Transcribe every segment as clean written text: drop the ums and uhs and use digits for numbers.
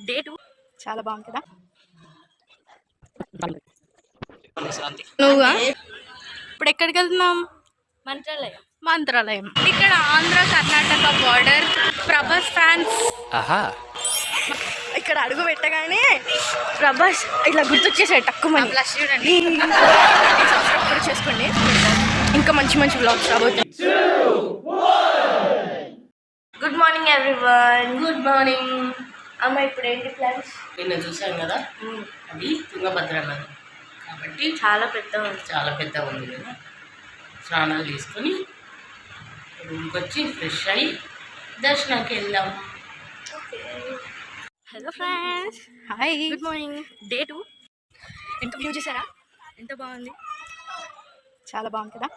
Day 2 చాలా బాగుంది కదా. నువ్వా? ఇప్పుడు ఎక్కడికి వెళ్తున్నాం? మంత్రాలయం. ఇక్కడ ఆంధ్ర కర్ణాటక బార్డర్. ప్రభాస్ ఫ్యాన్స్. ఇక్కడ అడుగు పెట్టగానే ప్రభాస్ ఇట్లా గుర్తొచ్చేసాడు తక్కువని. సబ్స్క్రైబ్ కూడా చేసుకోండి, ఇంకా మంచి మంచి వ్లాగ్స్ రాబోతుంది. Good morning everyone. Good morning అమ్మ. ఇప్పుడు ఏంటి ప్లాన్స్? నిన్న చూసాం కదా, అది తుంగభద్ర నది కాబట్టి చాలా పెద్దగా ఉంది కదా. స్నానాలు తీసుకొని రూమ్కి వచ్చి ఫ్రెష్ అయ్యి దర్శనానికి వెళ్దాం. Hello friends, hi, good morning. Day 2 ఎంత వ్యూ చేశారా? ఎంత బాగుంది, చాలా బాగుంది కదా.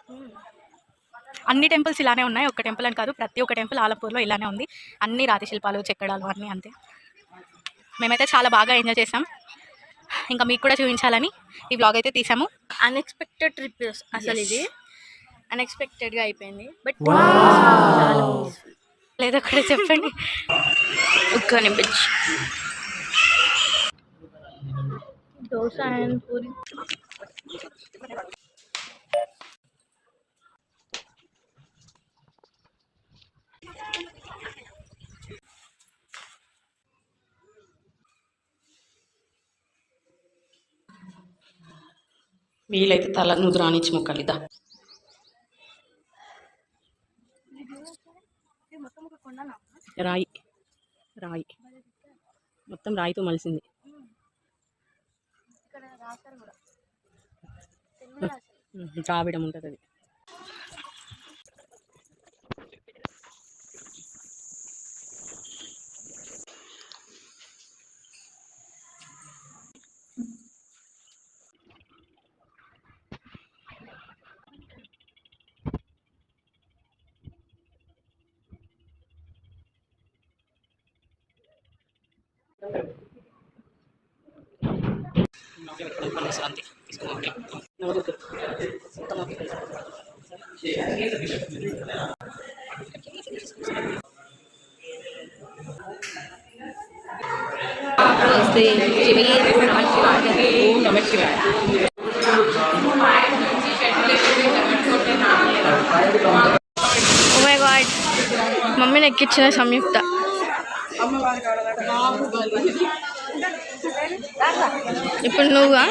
అన్ని టెంపుల్స్ ఇలానే ఉన్నాయి, ఒక్క టెంపుల్ అని కాదు, ప్రతి ఒక్క టెంపుల్ ఆలంపూర్లో ఇలానే ఉంది. అన్ని రాతి శిల్పాలు, చెక్కడాలు అన్నీ అంతే. మేమైతే చాలా బాగా ఎంజాయ్ చేసాం, ఇంకా మీకు కూడా చూపించాలని ఈ వ్లాగ్ అయితే తీసాము. అన్ఎక్స్పెక్టెడ్ ట్రిప్ అసలు, ఇది అన్ఎక్స్పెక్టెడ్గా అయిపోయింది. బట్ చాలా లేదా కూడా చెప్పండి. ఒక్క నిమిషం. దోశ అండ్ పూరి. వీలైతే తల నువ్వు రానిచ్చి మొక్కలిద్దా. రాయి రాయి మొత్తం రాయితో మలిసింది. ద్రావిడం ఉంటుంది అది. ఓ మై గాడ్, మమ్మీని ఎక్కించిన సంయుక్త. ఇప్పుడు నువ్వా?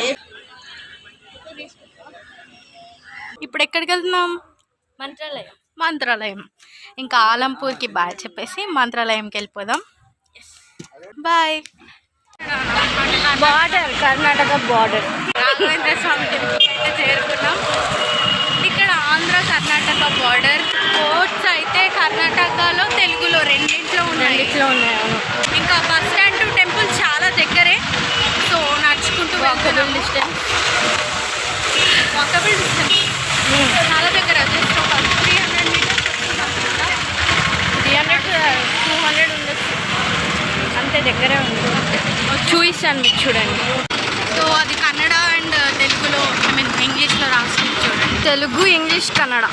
ఇప్పుడు ఎక్కడికి వెళ్తున్నాం? మంత్రాలయం. ఇంకా ఆలంపూర్కి బాయ్ చెప్పేసి మంత్రాలయంకి వెళ్ళిపోదాం. Bye. Border, Karnataka border. Raghavendra Swami టెంపుల్కి చేరుకున్నాం. ఇక్కడ ఆంధ్ర కర్ణాటక బార్డర్. కోర్ట్స్ అయితే కర్ణాటకలో, తెలుగులో రెండింటిలో ఉన్నాయి. ఇంకా బస్ స్టాండ్ టు టెంపుల్ చాలా దగ్గరే, సో నడుచుకుంటూ వాకబుల్ డిస్టెన్స్ చాలా దగ్గర. జస్ట్ ఒక 300 మీటర్స్ 200 ఉండొచ్చు, అంతే దగ్గరే ఉంది. చూపిస్తాను మీకు, చూడండి. సో అది కన్నడ అండ్ తెలుగులో, ఐ మీన్ ఇంగ్లీష్లో రాస్తుంది చూడండి. తెలుగు, ఇంగ్లీష్, కన్నడ.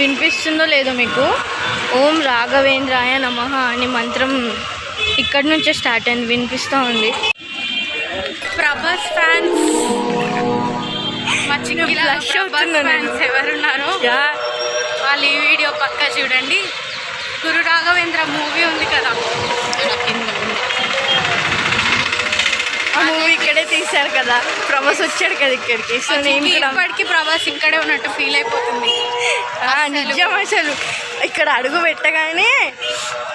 వినిపిస్తుందో లేదో మీకు? ఓం రాఘవేంద్రాయ నమః అని మంత్రం ఇక్కడి నుంచే స్టార్ట్ అయింది, వినిపిస్తూ ఉంది. ప్రభాస్ ఫ్యాన్స్, మా చిన్న ఫ్యాన్స్ ఎవరున్నారో వాళ్ళు ఈ వీడియో పక్కా చూడండి. గురు రాఘవేంద్ర మూవీ ఉంది కదా, ఆ మూవీ ఇక్కడే తీశారు కదా. ప్రభాస్ వచ్చాడు కదా ఇక్కడికి, సో నేను ఇప్పటికీ ప్రభాస్ ఇక్కడే ఉన్నట్టు ఫీల్ అయిపోతుంది. నిజం, అసలు ఇక్కడ అడుగు పెట్టగానే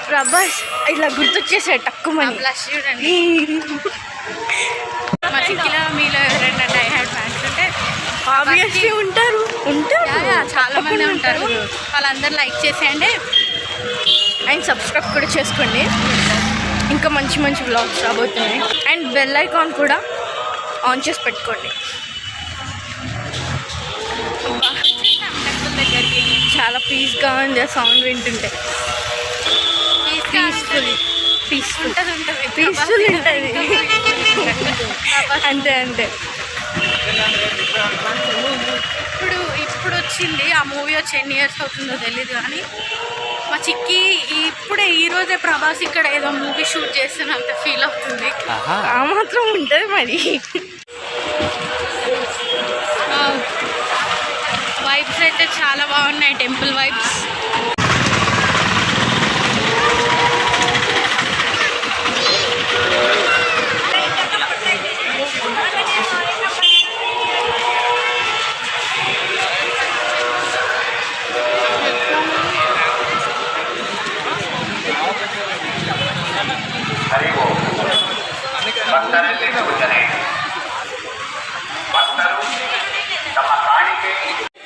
ప్రభాస్ ఇట్లా గుర్తొచ్చేసాడు తక్కువని. చూడండి, మా చిక్కిలో మీలో ఎవరైనా డై హార్డ్ ఫ్యాన్స్ ఉంటే ఆబ్వియస్లీ ఉంటారు, చాలా మంది ఉంటారు. వాళ్ళందరూ లైక్ చేసేయండి అండ్ సబ్స్క్రైబ్ కూడా చేసుకోండి, ఇంకా మంచి మంచి వ్లాగ్స్ రాబోతున్నాయి. అండ్ బెల్ ఐకాన్ కూడా ఆన్ చేసి పెట్టుకోండి. టెంపుల్ దగ్గరికి చాలా పీస్గా ఉంది, ఆ సౌండ్ వింటుంటే. పీస్ఫుల్ ఉంటుంది. అంతే అంతే. ఇప్పుడు వచ్చింది ఆ మూవీ, వచ్చి ఎన్ని ఇయర్స్ అవుతుందో తెలీదు, కానీ మా చిక్కి ఇప్పుడే ఈరోజే ప్రభాస్ ఇక్కడ ఏదో మూవీ షూట్ చేస్తున్నంత ఫీల్ అవుతుంది. ఆ మాత్రం ఉంటుంది మరి. వైబ్స్ అయితే చాలా బాగున్నాయి, టెంపుల్ వైబ్స్.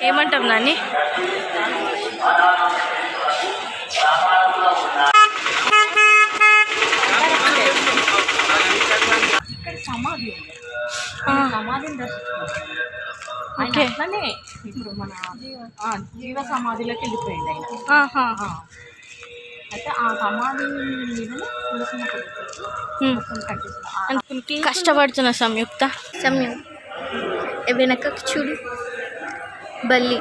ఏమంటాం దాన్ని? సమాధి సమాధిని దర్శించుకోవాలి. ఆయన అట్లనే ఇప్పుడు మన జీవ సమాధిలోకి వెళ్ళిపోయింది ఆయన. అయితే ఆ సమాధి మీదనే కష్టపడుతున్న సంయుక్త. వెనకకి చూడు, బల్లి.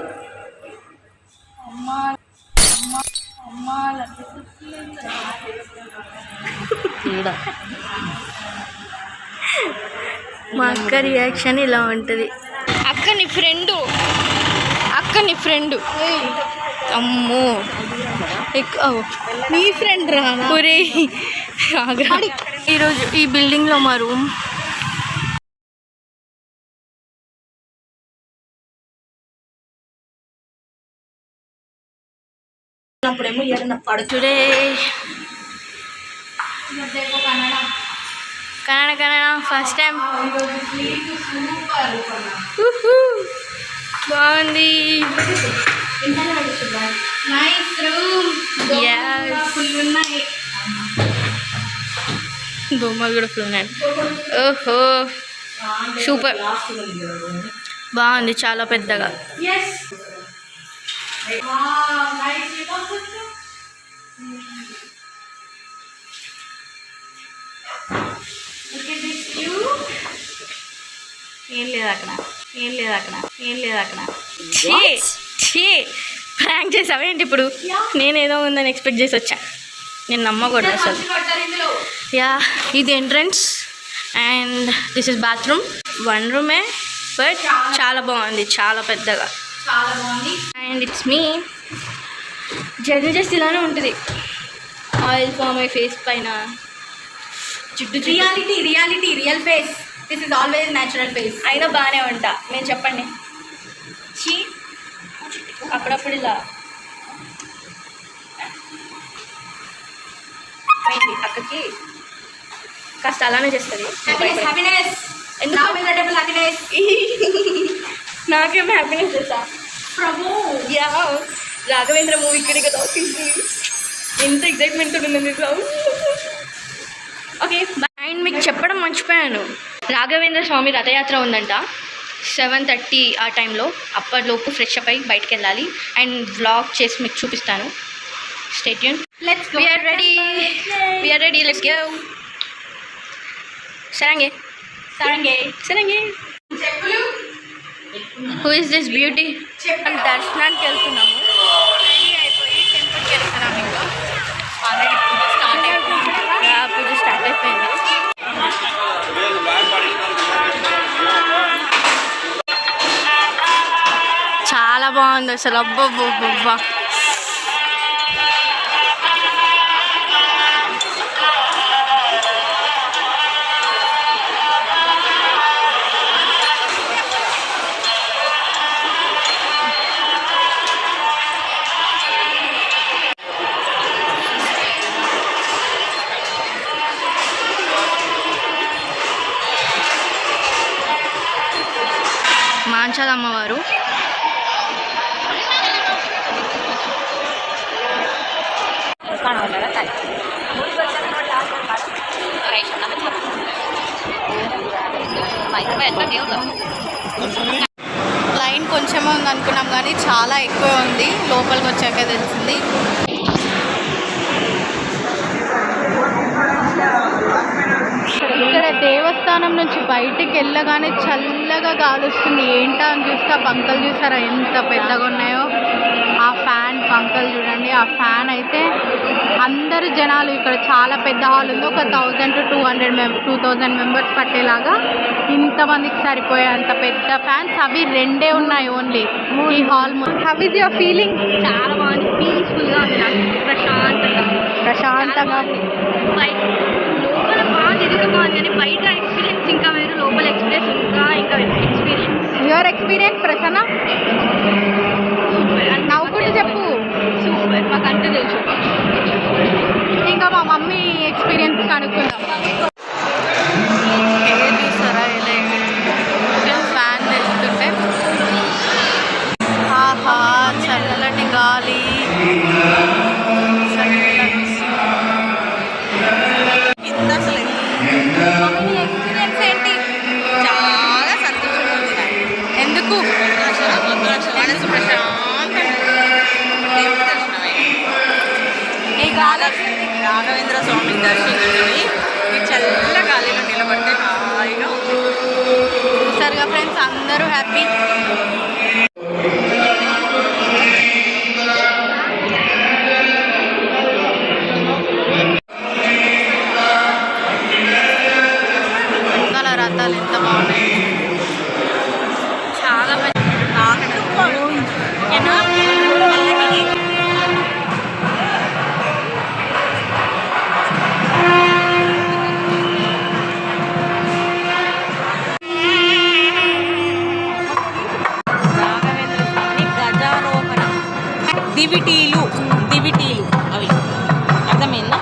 మా అక్క రియాక్షన్ ఇలా ఉంటుంది. అక్క నీ ఫ్రెండు. అమ్మో, నీ ఫ్రెండ్ రా. ఒరే ఈరోజు ఈ బిల్డింగ్లో మా రూమ్. అప్పుడేమో ఏదైనా టుడే కన్నడ ఫస్ట్ టైం. బాగుంది. బొమ్మలు కూడా ఫుల్ ఉన్నాయి. ఓహో సూపర్, బాగుంది, చాలా పెద్దగా. ఏం లేదు అక్కడ. ప్రాంక్ చేసావేంటి ఇప్పుడు? నేనేదో ఉందని ఎక్స్పెక్ట్ చేసి వచ్చా. నేను నమ్మకూడదు అసలు. యా, ఇది entrance and this is bathroom. 1 రూమే బట్ చాలా బాగుంది, చాలా పెద్దగా. అండ్ ఇట్స్ మీ జర్నీ చేస్తే ఇలానే ఉంటుంది. ఆయిల్ ఫామ్ అయ్యి ఫేస్ పైన చుట్టూ. Real face. This is always natural face. అయినా బాగానే ఉంటా నేను, చెప్పండి. అప్పుడప్పుడు ఇలా అక్కకి కాస్త అలానే చేస్తుంది. నాకేమో హ్యాపీనెస్ చేస్తా. యా, రాఘవేంద్ర మూవీ ఇక్కడే కదా తీసింది. ఎంత ఎగ్జైట్మెంట్ ఉన్నది. ఓకే, అండ్ మీకు చెప్పడం మర్చిపోయాను, రాఘవేంద్ర స్వామి రథయాత్ర ఉందంట 7:30 ఆ టైంలో. అప్పటిలోపు ఫ్రెష్ అప్ అయ్యి బయటకు వెళ్ళాలి అండ్ వ్లాగ్ చేసి మీకు చూపిస్తాను. Stay tune. We are ready. Let's go. Sarange. Who is this beauty? దర్శనానికి వెళ్తున్నాము. రెడీ అయిపోయి టెంపుల్కి వెళ్తున్నాము. ఇంకా ఆల్రెడీ పూజ స్టార్ట్ అయిపోయింది. చాలా బాగుంది అసలు. అబ్బబ్బబ్బా, మాంచాల అమ్మవారు. లైన్ కొంచెమే ఉంది అనుకున్నాం కానీ చాలా ఎక్కువ ఉంది. లోపలికి వచ్చాక తెలిసింది. ఇక్కడ దేవస్థానం నుంచి బయటికి వెళ్ళగానే చల్లగా గాలి వస్తుంది. ఏంటా అని చూస్తే ఆ పంకలు చూసారా ఎంత పెద్దగా ఉన్నాయో. ఆ ఫ్యాన్ పంకల్ చూడండి. ఆ ఫ్యాన్ అయితే అందరు జనాలు, ఇక్కడ చాలా పెద్ద హాల్ ఉంది, ఒక 1000 to 2000 మెంబర్స్ పట్టేలాగా ఇంతమందికి సరిపోయే అంత పెద్ద ఫ్యాన్స్. అవి 2 ఉన్నాయి ఓన్లీ ఈ hall. How is your feeling? చాలా బాగుంది, పీస్ఫుల్గా ఉంది, నాకు ప్రశాంతంగా. లోపల బాగా తిరిగి బాగుంది కానీ బయట ఎక్స్పీరియన్స్ ఇంకా వేరు, లోపల ఎక్స్పీరియన్స్ ఇంకా ఎక్స్పీరియన్స్. Your experience Prasanna? నవ్వుకుంటూ చెప్పు. సూపర్, మాకు అంతే తెలుసు. ఇంకా మా మమ్మీ ఎక్స్పీరియన్స్ కనుక్కుందాం. చూసారా ఇలా ఫ్యాన్ తెలుస్తుంటే? ఆహా, చల్లటి గాలి. ఎక్స్పీరియన్స్ ఏంటి? చాలా సంతోషంగా ఉంది నాకు. ఎందుకు? మనసు ప్రశాంతంగా దేవుడి దర్శనమే. ఈ గాలి రాఘవేంద్ర స్వామిని దర్శించుకొని ఈ చల్ల గాలిలో నిలబడితే హాయిగా చూసారుగా ఫ్రెండ్స్, అందరూ హ్యాపీ. రథాలు ఎంత బాగున్నాయి, చాలా రాఘవేంద్ర స్వామి గజారోహణ దివిటీలు అవి అర్థమైందా?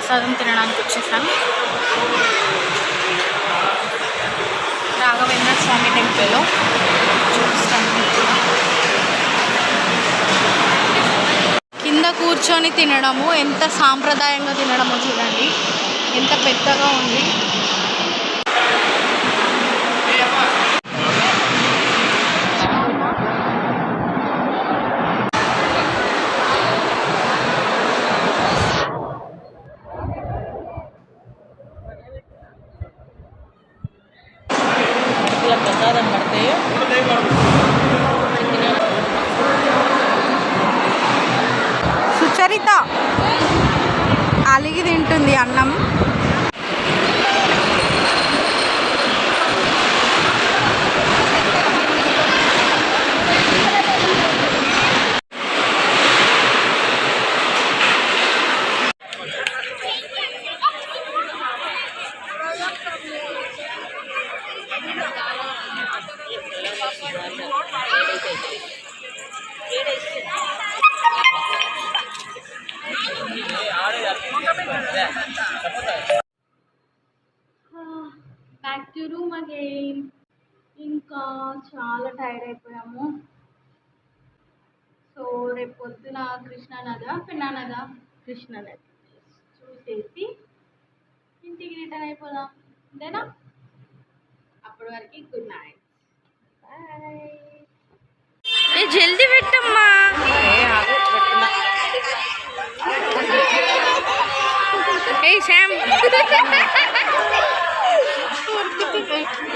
ప్రసాదం తినడానికి వచ్చేసాను. రాఘవేంద్ర స్వామి టెంపుల్లో చూపిస్తాను. కింద కూర్చొని తినడము ఎంత సాంప్రదాయంగా తినడమో చూడండి, ఎంత పెద్దగా ఉంది. ప్రసాదం పడితే సుచరిత అలిగి తింటుంది అన్నం. Back to room again. ఇంకా చాలా టైర్డ్ అయిపోయాము. సో రేపు పొద్దున కృష్ణానదా పెన్నానదా కృష్ణానది చూసేసి ఇంటికి రిటర్న్ అయిపోదాం. అంతేనా? అప్పటి వరకు గుడ్ నైట్, బాయ్. ఏ జల్దీ పెట్టమ్మా. ఏ శామ్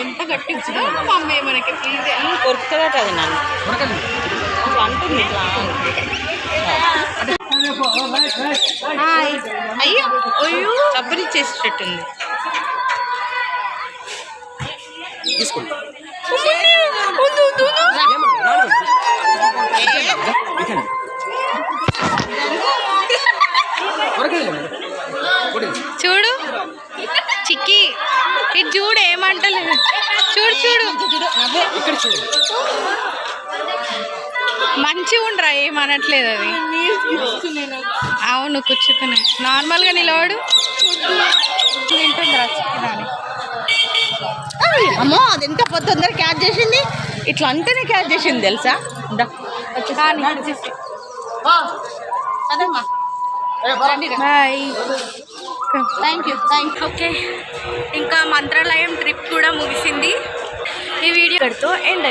ఎంత గట్టి మమ్మీ మనకి ప్లీజ్ కొరుకుతుందట అది నన్ను అంటుంది ఇట్లా. అయ్యో అయ్యో చప్పరిచ్చేసేటట్టుంది. చూడు చిక్కి, ఇటు చూడు ఏమంటలేదు. చూడు చూడు ఇక్కడ చూడు, మంచిగా ఉండరా, ఏమనట్లేదు అది. అవును కూర్చుతున్నాయి నార్మల్గా నిలబడు. తింటుందిరా చిక్కిదాన్ని. అమ్మో అది ఎంత తొందర క్యాచ్ చేసింది, ఇట్లా అంటేనే క్యాచ్ చేసింది తెలుసా. బాయ్. Thank you. ఓకే, ఇంకా మంత్రాలయం ట్రిప్ కూడా ముగిసింది. ఈ వీడియో ఎండ్